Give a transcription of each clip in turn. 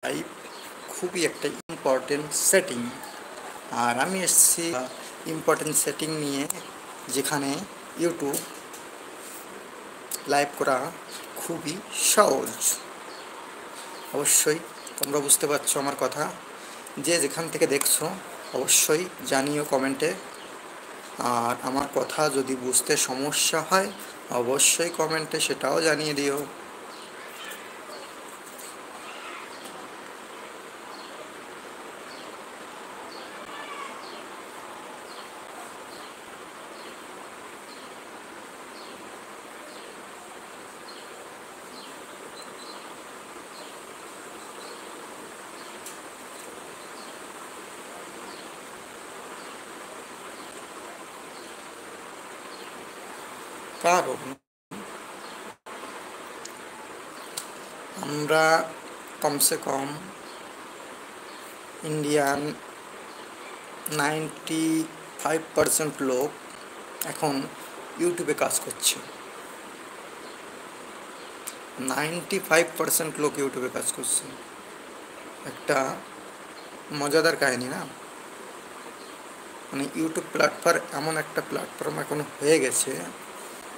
Live খুবই একটা important setting. আর আমি এসেছি ইম্পর্টেন্ট সেটিং নিয়ে, যেখানে ইউটিউব লাইভ করা খুবই সহজ। অবশ্যই তোমরা বুঝতে পারছো আমার কথা। যে যেখান থেকে দেখছো অবশ্যই জানিও কমেন্টে। আর আমার কথা যদি বুঝতে সমস্যা হয় অবশ্যই কমেন্টে সেটাও জানিয়ে দিও। কারণ আমরা কমসে কম ইন্ডিয়ান 95% লোক এখন ইউটিউবে কাজ করছে। 95% লোক ইউটিউবে কাজ করছে। একটা মজাদার কাহিনী না? মানে ইউটিউব প্ল্যাটফর্ম এমন একটা প্ল্যাটফর্ম এখন হয়ে গেছে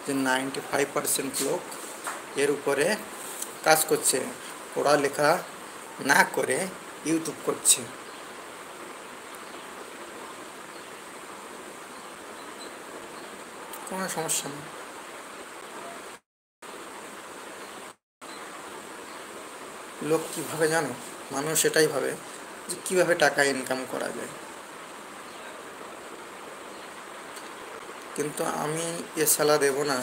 যে 95% লোক এর উপরে কাজ করছে, পড়ালেখা না করে ইউটিউব করছে। কোনো সমস্যা নেই। লোক কীভাবে জানো? মানুষ এটাই ভাবে যে কীভাবে টাকা ইনকাম করা যায়। কিন্তু আমি এ সালা দেব না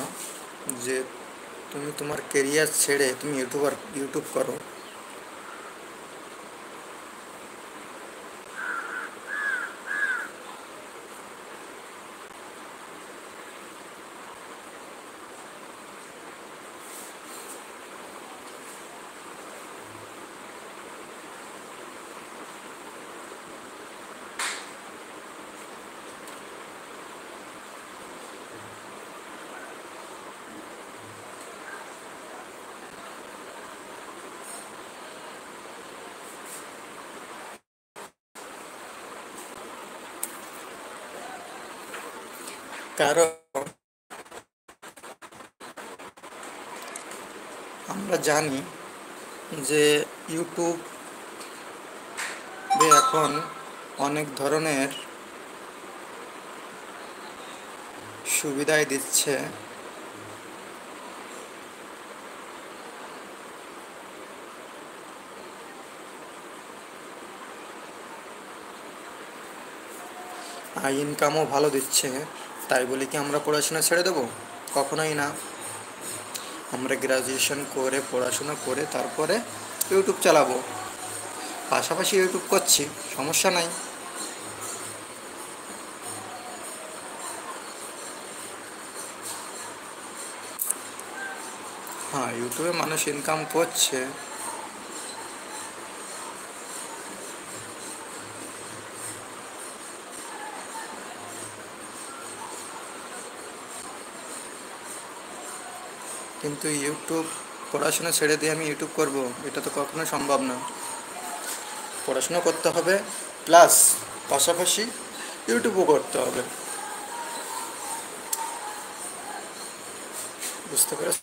যে তুমি তোমার কেরিয়ার ছেড়ে তুমি ইউটিউব করো। কারণ আমরা জানি যে ইউটিউবে এখন অনেক ধরনের সুবিধাই দিচ্ছে। আর ইনকামও ভালো দিচ্ছে। তাই বলে কি আমরা পড়াশোনা ছেড়ে দেবো? কখনোই না। আমরা গ্র্যাজুয়েশন করে পড়াশোনা করে তারপরে ইউটিউব চালাবো। পাশাপাশি ইউটিউব করছি, সমস্যা নাই। হ্যাঁ, ইউটিউবে মানুষ ইনকাম করছে, কিন্তু ইউটিউব পড়াশোনা ছেড়ে দিয়ে আমি ইউটিউব করব এটা তো কখনো সম্ভব না। পড়াশোনা করতে হবে প্লাস পাশাপাশি ইউটিউবও করতে হবে। বুঝতে পেরেছ?